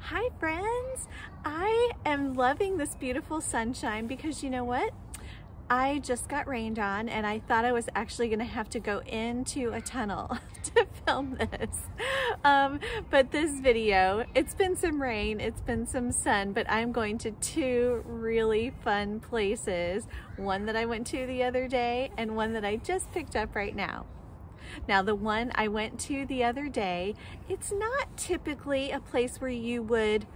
Hi friends! I am loving this beautiful sunshine because you know what? I just got rained on and I thought I was actually going to have to go into a tunnel to film this. But this video, it's been some rain, it's been some sun, but I'm going to two really fun places. One that I went to the other day and one that I just picked up right now. Now the one I went to the other day, it's not typically a place where you would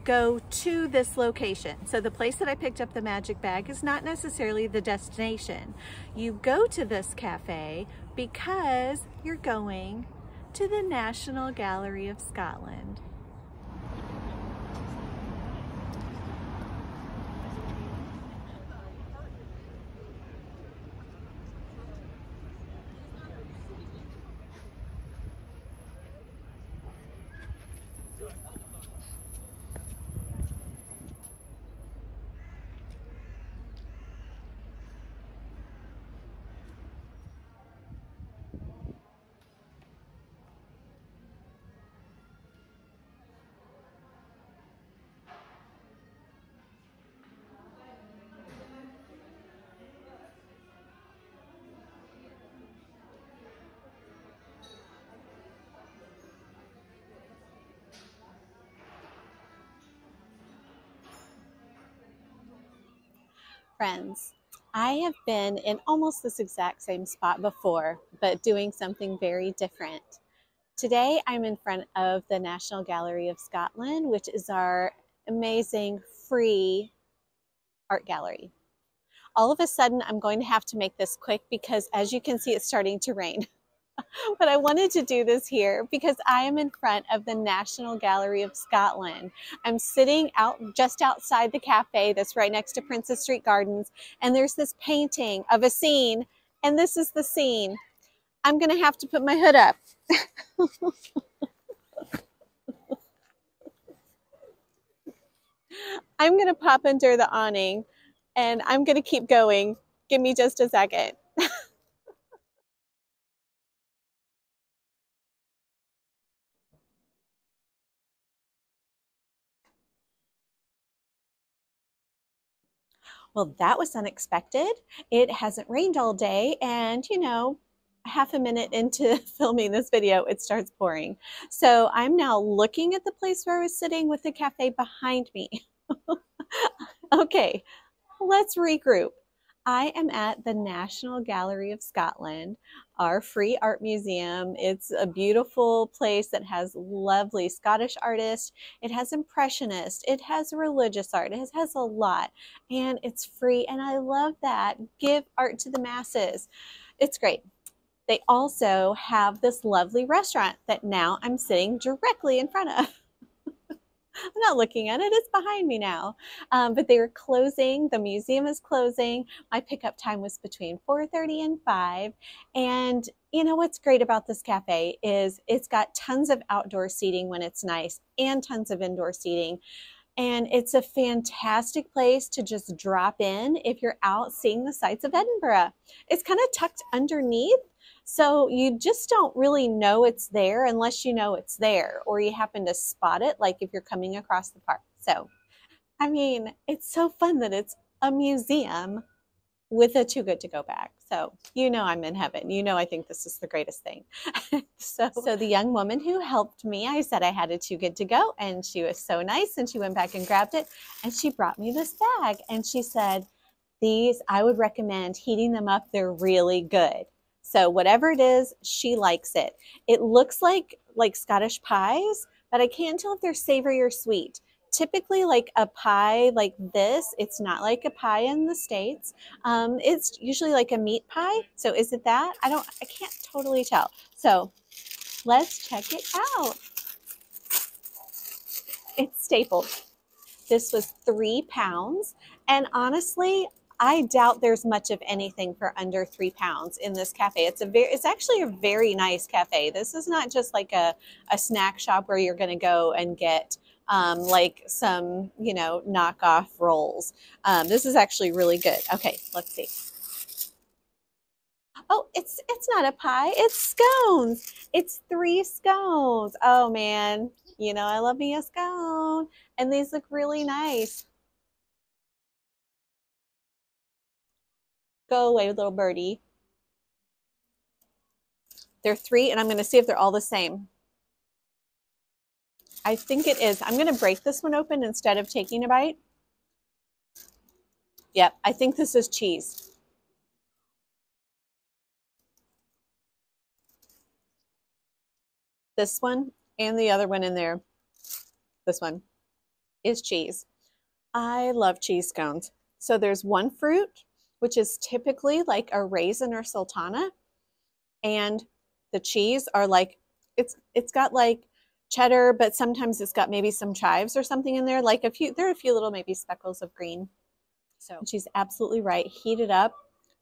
go to this location. So the place that I picked up the magic bag is not necessarily the destination. You go to this cafe because you're going to the National Gallery of Scotland. Friends, I have been in almost this exact same spot before, but doing something very different. Today, I'm in front of the National Gallery of Scotland, which is our amazing free art gallery. All of a sudden, I'm going to have to make this quick because as you can see, it's starting to rain. But I wanted to do this here because I am in front of the National Gallery of Scotland. I'm sitting out just outside the cafe that's right next to Princess Street Gardens, and there's this painting of a scene, and this is the scene. I'm gonna have to put my hood up. I'm gonna pop under the awning and I'm gonna keep going. Give me just a second. Well, that was unexpected. It hasn't rained all day, and you know, half a minute into filming this video, it starts pouring. So I'm now looking at the place where I was sitting with the cafe behind me. Okay, let's regroup. I am at the National Gallery of Scotland, our free art museum. It's a beautiful place that has lovely Scottish artists. It has impressionists. It has religious art. It has a lot, and it's free. And I love that. Give art to the masses. It's great. They also have this lovely restaurant that now I'm sitting directly in front of. I'm not looking at it, it's behind me now. But they were closing, the museum is closing. My pickup time was between 4:30 and 5. And you know what's great about this cafe is it's got tons of outdoor seating when it's nice and tons of indoor seating. And it's a fantastic place to just drop in if you're out seeing the sights of Edinburgh. It's kind of tucked underneath, so you just don't really know it's there unless you know it's there or you happen to spot it, like if you're coming across the park. So, I mean, it's so fun that it's a museum with a Too Good to Go bag. So, you know I'm in heaven. You know I think this is the greatest thing. So the young woman who helped me, I said I had a Too Good to Go, and she was so nice, and she went back and grabbed it, and she brought me this bag, and she said, these, I would recommend heating them up. They're really good. So whatever it is, she likes it. It looks like Scottish pies, but I can't tell if they're savory or sweet. Typically, like a pie like this, it's not like a pie in the States. It's usually like a meat pie. So is it that? I can't totally tell. So let's check it out. It's stapled. This was £3. And honestly, I doubt there's much of anything for under £3 in this cafe. It's actually a very nice cafe. This is not just like a snack shop where you're going to go and get like some, you know, knockoff rolls. This is actually really good. Okay, let's see. Oh, it's not a pie, it's scones. It's 3 scones. Oh man, you know I love me a scone. And these look really nice. Go away, little birdie. They're 3, and I'm gonna see if they're all the same. I think it is. I'm gonna break this one open instead of taking a bite. Yep, I think this is cheese. This one and the other one in there, this one, is cheese. I love cheese scones. So there's one fruit, which is typically like a raisin or sultana, and the cheese are like, it's got like cheddar, but sometimes it's got maybe some chives or something in there, like there are a few little maybe speckles of green. So she's absolutely right. Heat it up,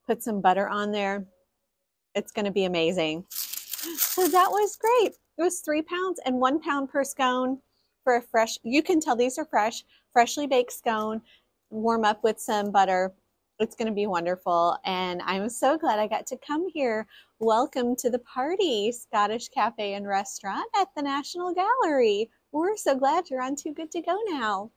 put some butter on there. It's going to be amazing. So that was great. It was 3 pounds and 1 pound per scone for a fresh, you can tell these are fresh, freshly baked scone. Warm up with some butter. It's going to be wonderful. And I'm so glad I got to come here. Welcome to the party, Scottish Cafe and Restaurant at the National Gallery. We're so glad you're on Too Good to Go now.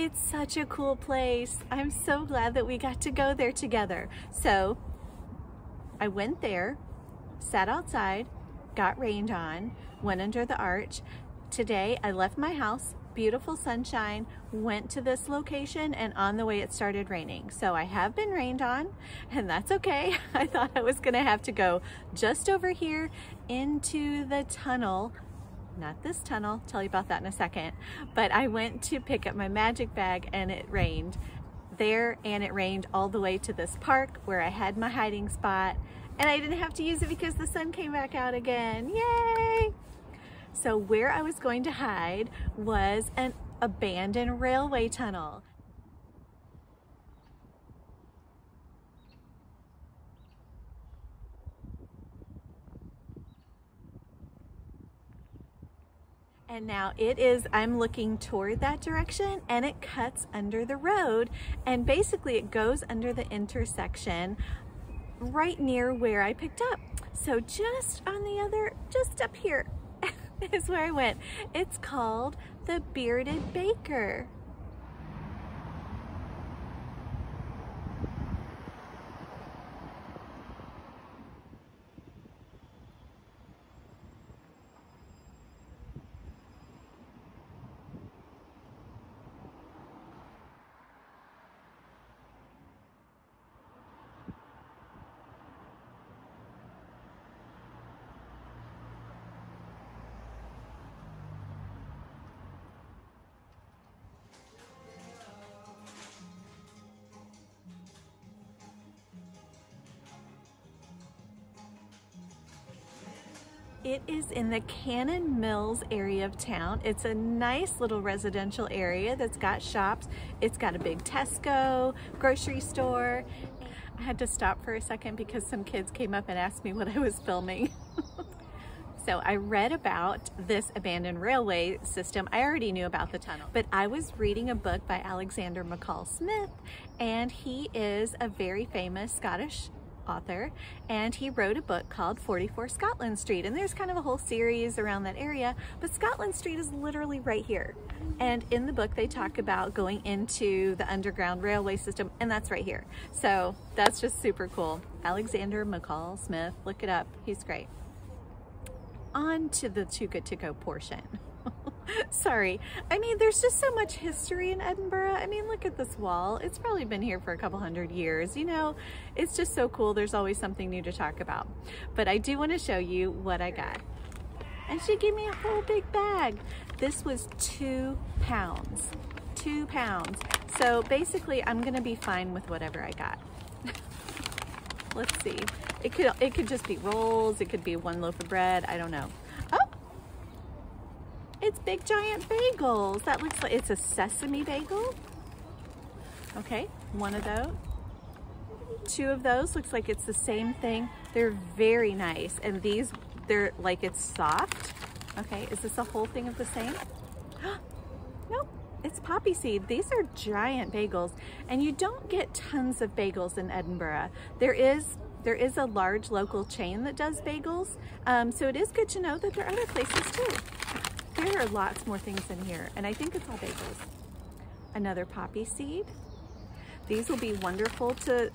It's such a cool place. I'm so glad that we got to go there together. So I went there, sat outside, got rained on, went under the arch. Today I left my house, beautiful sunshine, went to this location, and on the way it started raining. So I have been rained on, and that's okay. I thought I was gonna have to go just over here into the tunnel. Not this tunnel, I'll tell you about that in a second. But I went to pick up my magic bag and it rained there, and it rained all the way to this park where I had my hiding spot, and I didn't have to use it because the sun came back out again. Yay! So where I was going to hide was an abandoned railway tunnel. And now I'm looking toward that direction, and it cuts under the road, and basically it goes under the intersection right near where I picked up. So just up here is where I went. It's called the Bearded Baker. It is in the Cannon Mills area of town. It's a nice little residential area that's got shops. It's got a big Tesco, grocery store. I had to stop for a second because some kids came up and asked me what I was filming. So I read about this abandoned railway system. I already knew about the tunnel, but I was reading a book by Alexander McCall Smith, and he is a very famous Scottish author, and he wrote a book called 44 Scotland Street, and there's kind of a whole series around that area, but Scotland Street is literally right here. And in the book they talk about going into the underground railway system, and that's right here. So that's just super cool. Alexander McCall Smith, look it up, he's great. On to the Too Good to Go portion. Sorry, I mean, there's just so much history in Edinburgh. I mean, look at this wall. It's probably been here for a couple hundred years. You know, it's just so cool. There's always something new to talk about. But I do want to show you what I got. And she gave me a whole big bag. This was 2 pounds. 2 pounds. So basically, I'm gonna be fine with whatever I got. Let's see. It could just be rolls. It could be 1 loaf of bread. I don't know. Oh, it's big giant bagels. That looks like it's a sesame bagel. Okay, 1 of those. 2 of those. Looks like it's the same thing. They're very nice. And these, they're like, it's soft. Okay, is this a whole thing of the same? Nope, it's poppy seed. These are giant bagels, and you don't get tons of bagels in Edinburgh. There is a large local chain that does bagels, so it is good to know that there are other places too. There are lots more things in here, and I think it's all bagels. Another poppy seed. These will be wonderful to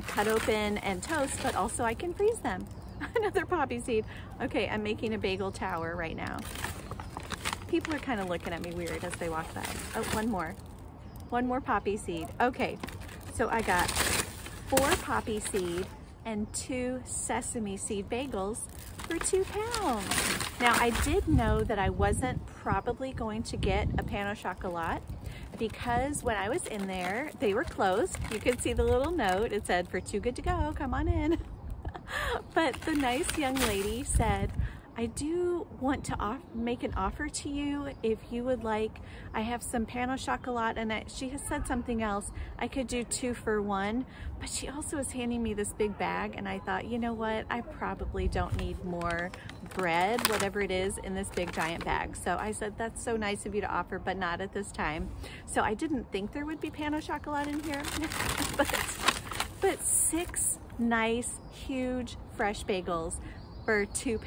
cut open and toast, but also I can freeze them. Another poppy seed. Okay, I'm making a bagel tower right now. People are kind of looking at me weird as they walk by. Oh, one more poppy seed. Okay, so I got 4 poppy seed and 2 sesame seed bagels for £2. Now, I did know that I wasn't probably going to get a pan au chocolat because when I was in there, they were closed. You could see the little note. It said, for 2 good to go, come on in. But the nice young lady said, I do want to make an offer to you if you would like. I have some pan au chocolat, and she has said something else. I could do 2 for 1, but she also is handing me this big bag, and I thought, you know what? I probably don't need more bread, whatever it is, in this big giant bag. So I said, that's so nice of you to offer, but not at this time. So I didn't think there would be pan au chocolat in here, but 6 nice, huge, fresh bagels for £2.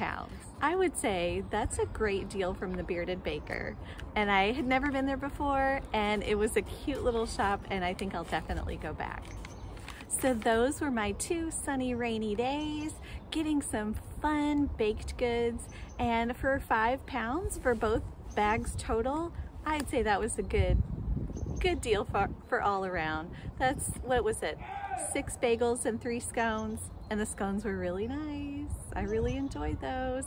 I would say that's a great deal from the Bearded Baker. And I had never been there before, and it was a cute little shop, and I think I'll definitely go back. So those were my 2 sunny, rainy days, getting some fun baked goods. And for £5 for both bags total, I'd say that was a good deal for all around. That's, what was it? 6 bagels and 3 scones, and the scones were really nice. I really enjoyed those.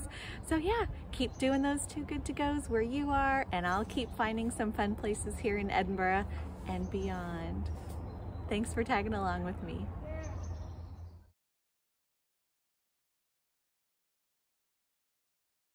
So yeah, keep doing those 2 good to goes where you are, and I'll keep finding some fun places here in Edinburgh and beyond. Thanks for tagging along with me.